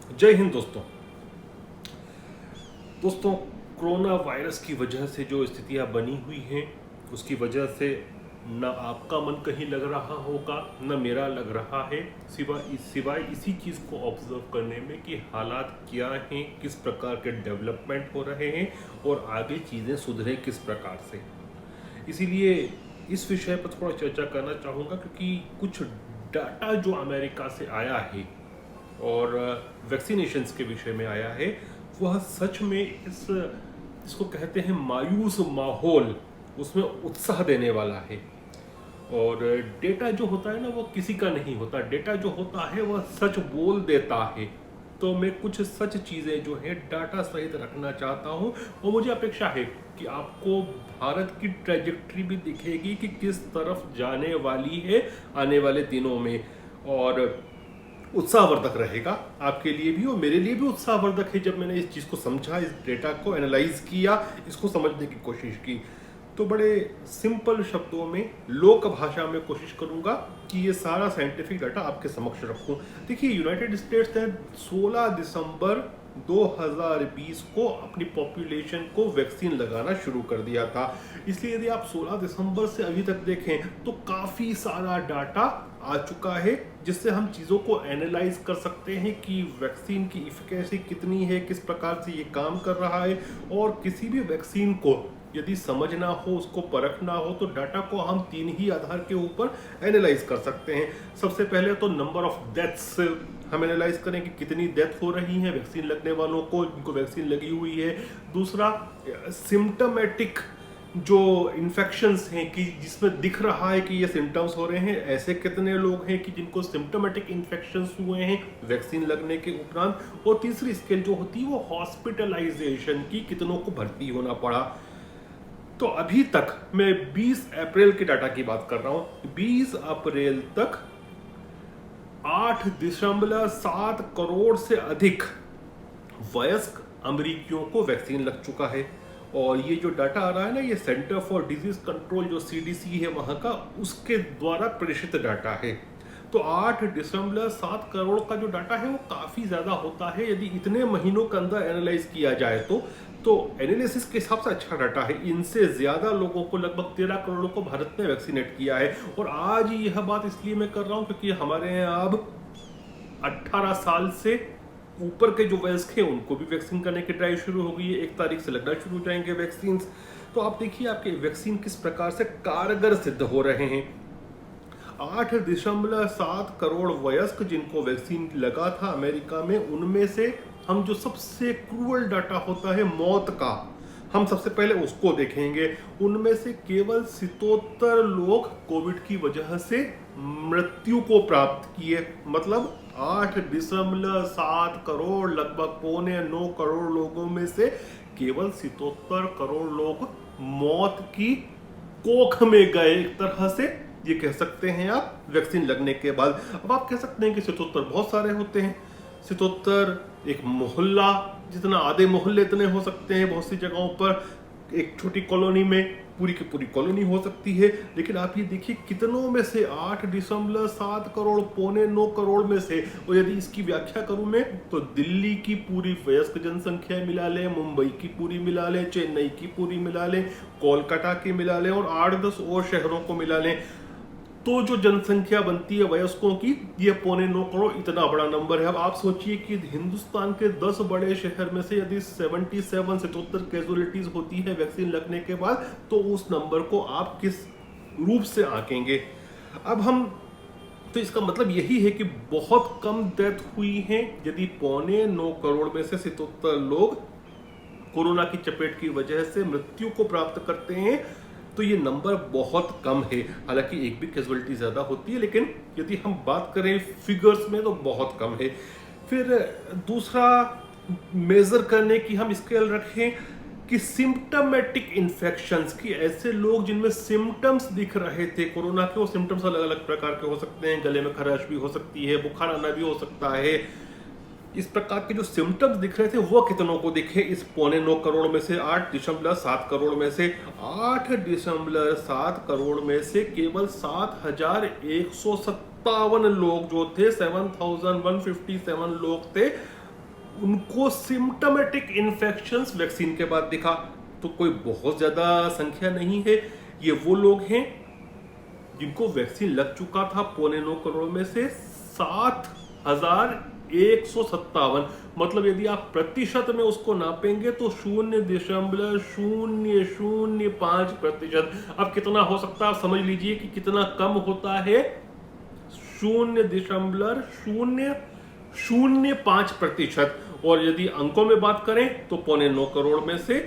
जय हिंद दोस्तों। Corona virus की वजह से जो स्थितियां बनी हुई हैं उसकी वजह से न आपका मन कहीं लग रहा होगा न मेरा लग रहा है, सिवाय इसी चीज़ को ऑब्जर्व करने में कि हालात क्या हैं, किस प्रकार के डेवलपमेंट हो रहे हैं और आगे चीज़ें सुधरें किस प्रकार से। इसीलिए इस विषय पर थोड़ा चर्चा करना चाहूँगा क्योंकि कुछ डाटा जो अमेरिका से आया है और वैक्सीनेशंस के विषय में आया है वह सच में इसको कहते हैं मायूस माहौल, उसमें उत्साह देने वाला है। और डेटा जो होता है ना वो किसी का नहीं होता, डेटा जो होता है वह सच बोल देता है। तो मैं कुछ सच चीज़ें जो है डाटा सहित रखना चाहता हूँ और मुझे अपेक्षा है कि आपको भारत की ट्रैजेक्टरी भी दिखेगी कि किस तरफ जाने वाली है आने वाले दिनों में। और उत्साहवर्धक रहेगा आपके लिए भी और मेरे लिए भी उत्साहवर्धक है जब मैंने इस चीज़ को समझा, इस डेटा को एनालाइज किया, इसको समझने की कोशिश की। तो बड़े सिंपल शब्दों में लोक भाषा में कोशिश करूंगा कि ये सारा साइंटिफिक डाटा आपके समक्ष रखूं। देखिए, यूनाइटेड स्टेट्स ने 16 दिसंबर 2020 को अपनी पॉपुलेशन को वैक्सीन लगाना शुरू कर दिया था। इसलिए यदि आप 16 दिसंबर से अभी तक देखें तो काफ़ी सारा डाटा आ चुका है जिससे हम चीज़ों को एनालाइज कर सकते हैं कि वैक्सीन की इफिकेसी कितनी है, किस प्रकार से ये काम कर रहा है। और किसी भी वैक्सीन को यदि समझना हो, उसको परखना हो, तो डाटा को हम 3 ही आधार के ऊपर एनालाइज कर सकते हैं। सबसे पहले तो नंबर ऑफ डेथ्स हम एनालाइज करें कि कितनी डेथ हो रही है वैक्सीन लगने वालों को, जिनको वैक्सीन लगी हुई है। दूसरा, सिम्टोमेटिक जो इन्फेक्शंस हैं कि जिसमें दिख रहा है कि ये सिम्टम्स हो रहे हैं, ऐसे कितने लोग हैं कि जिनको सिम्टोमेटिक इन्फेक्शंस हुए हैं वैक्सीन लगने के उपरांत। और तीसरी स्केल जो होती है वो हॉस्पिटलाइजेशन की, कितनों को भर्ती होना पड़ा। तो अभी तक मैं 20 अप्रैल के डाटा की बात कर रहा हूं। 20 अप्रैल तक 8.7 करोड़ से अधिक वयस्क अमेरिकियों को वैक्सीन लग चुका है। और ये जो डाटा आ रहा है ना, ये सेंटर फॉर डिजीज कंट्रोल जो CDC है वहां का, उसके द्वारा प्रेषित डाटा है। तो 8.7 करोड़ का जो डाटा है वो काफ़ी ज़्यादा होता है यदि इतने महीनों के अंदर एनालाइज किया जाए तो एनालिसिस के हिसाब से अच्छा डाटा है। इनसे ज़्यादा लोगों को, लगभग 13 करोड़ को भारत ने वैक्सीनेट किया है। और आज यह बात इसलिए मैं कर रहा हूँ क्योंकि हमारे यहाँ अब 18 साल से ऊपर के जो वयस्क हैं उनको भी वैक्सीन करने की ड्राइव शुरू हो गई है। 1 तारीख से लगना शुरू हो जाएंगे वैक्सीन। तो आप देखिए आपके वैक्सीन किस प्रकार से कारगर सिद्ध हो रहे हैं। 8.7 करोड़ वयस्क जिनको वैक्सीन लगा था अमेरिका में, उनमें से हम जो सबसे क्रूअल डाटा होता है मौत का, हम सबसे पहले उसको देखेंगे। उनमें से केवल 77 लोग कोविड की वजह से मृत्यु को प्राप्त किए। मतलब 8.7 करोड़, लगभग 8.25 करोड़ लोगों में से केवल 77 करोड़ लोग मौत की कोख में गए, एक तरह से ये कह सकते हैं आप, वैक्सीन लगने के बाद। अब आप कह सकते हैं कि 77 बहुत सारे होते हैं। 77 एक मोहल्ला जितना, आधे मोहल्ले इतने हो सकते हैं बहुत सी जगहों पर। एक छोटी कॉलोनी में पूरी की पूरी कॉलोनी हो सकती है। लेकिन आप ये देखिए कितनों में से 8.7 करोड़, 8.25 करोड़ में से, और यदि इसकी व्याख्या करूं मैं तो दिल्ली की पूरी वयस्क जनसंख्या मिला लें, मुंबई की पूरी मिला लें, चेन्नई की पूरी मिला लें, कोलकाता की मिला लें और 8-10 और शहरों को मिला लें, तो जो जनसंख्या बनती है वयस्कों की, ये 8.25 करोड़, इतना बड़ा नंबर है। अब आप सोचिए कि हिंदुस्तान के 10 बड़े शहर में से यदि 77 कैजुअलिटीज होती है वैक्सीन लगने के बाद, तो उस नंबर को आप किस रूप से आंकेंगे। अब हम, तो इसका मतलब यही है कि बहुत कम डेथ हुई है यदि 8.25 करोड़ में से 77 लोग कोरोना की चपेट की वजह से मृत्यु को प्राप्त करते हैं, तो ये नंबर बहुत कम है। हालांकि एक भी कैजुअलिटी ज़्यादा होती है, लेकिन यदि हम बात करें फिगर्स में तो बहुत कम है। फिर दूसरा मेज़र करने की हम स्केल रखें कि सिम्टोमेटिक इन्फेक्शंस की, ऐसे लोग जिनमें सिम्टम्स दिख रहे थे कोरोना के, वो सिम्टम्स अलग अलग प्रकार के हो सकते हैं। गले में खराश भी हो सकती है, बुखार आना भी हो सकता है। इस प्रकार के जो सिम्टम्स दिख रहे थे वो कितनों को दिखे इस 8.25 करोड़ में से, 8.7 करोड़ में से। 8.7 करोड़ में से केवल 7,157 लोग जो थे, 7,157 लोग थे उनको सिम्टोमेटिक इन्फेक्शंस वैक्सीन के बाद दिखा। तो कोई बहुत ज्यादा संख्या नहीं है, ये वो लोग हैं जिनको वैक्सीन लग चुका था 9.25 करोड़ में से 7,157। मतलब यदि आप प्रतिशत में उसको नापेंगे तो 0.005%। अब कितना हो सकता है आप समझ लीजिए कि कितना कम होता है। 0.005%। और यदि अंकों में बात करें तो 9.25 करोड़ में से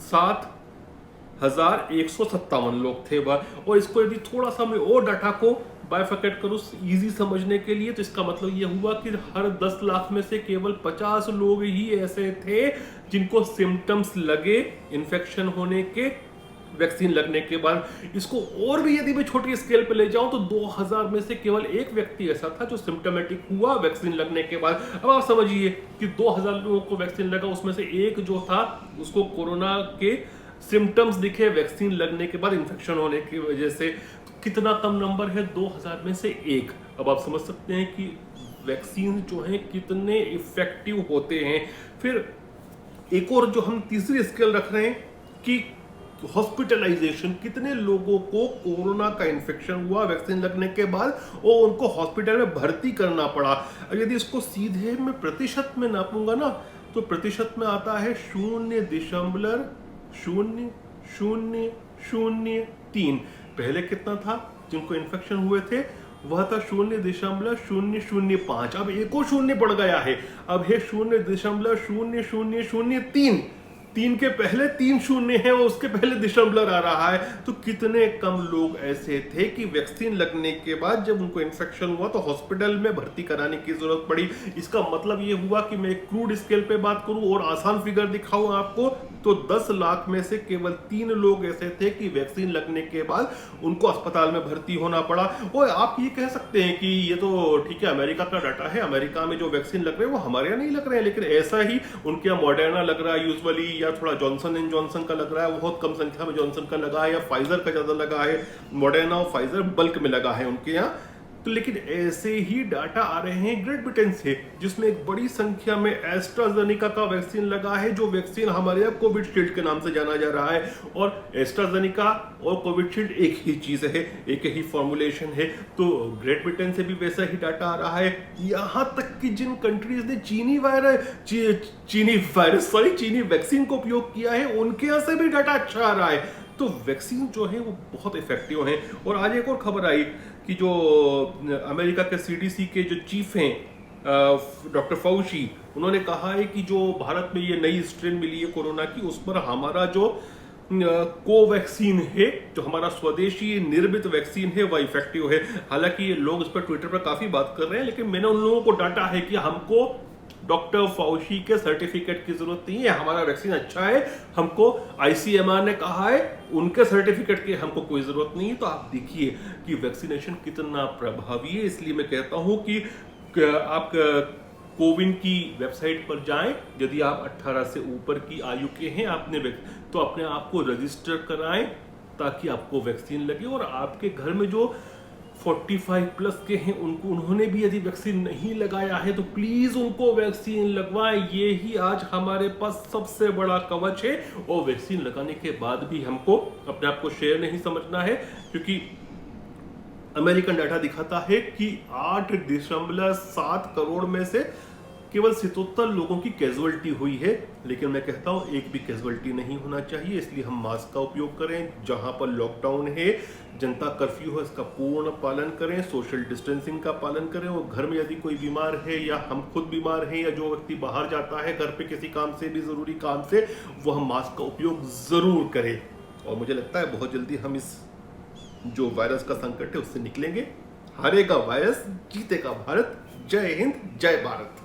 7,157 लोग थे वह। और इसको यदि थोड़ा सा मैं और डाटा को बाइफरकेट करूं इजी समझने के लिए, तो इसका मतलब यह हुआ कि हर 10 लाख में से केवल 50 लोग ही ऐसे थे जिनको सिम्टम्स लगे इन्फेक्शन होने के वैक्सीन लगने के बाद। इसको और भी यदि मैं छोटी स्केल पे ले जाऊं तो 2000 में से केवल एक व्यक्ति ऐसा था जो सिम्टोमेटिक हुआ वैक्सीन लगने के बाद। अब आप समझिए कि 2000 लोगों को वैक्सीन लगा, उसमें से एक जो था उसको कोरोना के सिम्टम्स दिखे वैक्सीन लगने के बाद इन्फेक्शन होने की वजह से। कितना कम नंबर है 2000 में से एक। अब आप समझ सकते हैं कि वैक्सीन जो है कितने इफेक्टिव होते हैं। फिर एक और जो हम तीसरी स्केल रख रहे हैं कि हॉस्पिटलाइजेशन, कितने लोगों को कोरोना का इन्फेक्शन हुआ वैक्सीन लगने के बाद और उनको हॉस्पिटल में भर्ती करना पड़ा। यदि इसको सीधे मैं प्रतिशत में नापूंगा ना तो प्रतिशत में आता है 0.0003। पहले कितना था जिनको इन्फेक्शन हुए थे वह था 0.005। अब एक और शून्य बढ़ गया है, अब है 0.0003। 3 के पहले 3 शून्य है और उसके पहले दशमलव आ रहा है। तो कितने कम लोग ऐसे थे कि वैक्सीन लगने के बाद जब उनको इन्फेक्शन हुआ तो हॉस्पिटल में भर्ती कराने की जरूरत पड़ी। इसका मतलब ये हुआ कि मैं एक क्रूड स्केल पे बात करूं और आसान फिगर दिखाऊं आपको तो 10 लाख में से केवल 3 लोग ऐसे थे कि वैक्सीन लगने के बाद उनको अस्पताल में भर्ती होना पड़ा। और आप ये कह सकते हैं कि ये तो ठीक है अमेरिका का डाटा है, अमेरिका में जो वैक्सीन लग रहे हैं वो हमारे यहाँ नहीं लग रहे हैं, लेकिन ऐसा ही उनके यहाँ मॉडर्ना लग रहा है यूजुअली, या थोड़ा जॉनसन एंड जॉनसन का लग रहा है, बहुत कम संख्या में जॉनसन का लगा है, या फाइजर का ज्यादा लगा है। मॉडर्ना और फाइजर बल्क में लगा है उनके यहाँ। तो लेकिन ऐसे ही डाटा आ रहे हैं ग्रेट ब्रिटेन से जिसमें एक बड़ी संख्या में एस्ट्राजेनिका का वैक्सीन लगा है, जो वैक्सीन हमारे यहाँ कोविशील्ड के नाम से जाना जा रहा है। और एस्ट्राजेनिका और कोविशील्ड एक ही चीज है, एक ही फॉर्मुलेशन है। तो ग्रेट ब्रिटेन से भी वैसा ही डाटा आ रहा है। यहां तक कि जिन कंट्रीज ने चीनी वैक्सीन को उपयोग किया है उनके यहां से भी डाटा अच्छा आ रहा है। तो वैक्सीन जो है वो बहुत इफेक्टिव हैं। और आज एक और खबर आई कि जो अमेरिका के सीडीसी के जो चीफ हैं डॉक्टर फाउची, उन्होंने कहा है कि जो भारत में ये नई स्ट्रेन मिली है कोरोना की, उस पर हमारा जो कोवैक्सीन है, जो हमारा स्वदेशी निर्मित वैक्सीन है, वह इफेक्टिव है। हालांकि लोग इस पर ट्विटर पर काफी बात कर रहे हैं, लेकिन मैंने उन लोगों को डांटा है कि हमको डॉक्टर फाउची के सर्टिफिकेट की जरूरत नहीं है, हमारा वैक्सीन अच्छा है। हमको आईसीएमआर ने कहा है उनके सर्टिफिकेट की हमको कोई जरूरत नहीं है। तो आप देखिए कि वैक्सीनेशन कितना प्रभावी है। इसलिए मैं कहता हूं कि आप कोविन की वेबसाइट पर जाएं, यदि आप 18 से ऊपर की आयु के हैं तो अपने आप को रजिस्टर कराएं ताकि आपको वैक्सीन लगे। और आपके घर में जो 45 प्लस के हैं उन्होंने भी यदि वैक्सीन नहीं लगाया है तो प्लीज उनको वैक्सीन लगवाएं। ये ही आज हमारे पास सबसे बड़ा कवच है। और वैक्सीन लगाने के बाद भी हमको अपने आप को शेयर नहीं समझना है, क्योंकि अमेरिकन डाटा दिखाता है कि 8.7 करोड़ में से केवल 77 लोगों की कैजुअलिटी हुई है। लेकिन मैं कहता हूं एक भी कैजुअलिटी नहीं होना चाहिए, इसलिए हम मास्क का उपयोग करें। जहां पर लॉकडाउन है, जनता कर्फ्यू है, इसका पूर्ण पालन करें, सोशल डिस्टेंसिंग का पालन करें। और घर में यदि कोई बीमार है या हम खुद बीमार हैं या जो व्यक्ति बाहर जाता है घर पे किसी काम से भी, जरूरी काम से, वह मास्क का उपयोग जरूर करे। और मुझे लगता है बहुत जल्दी हम इस जो वायरस का संकट है उससे निकलेंगे। हारेगा वायरस, जीतेगा भारत। जय हिंद, जय भारत।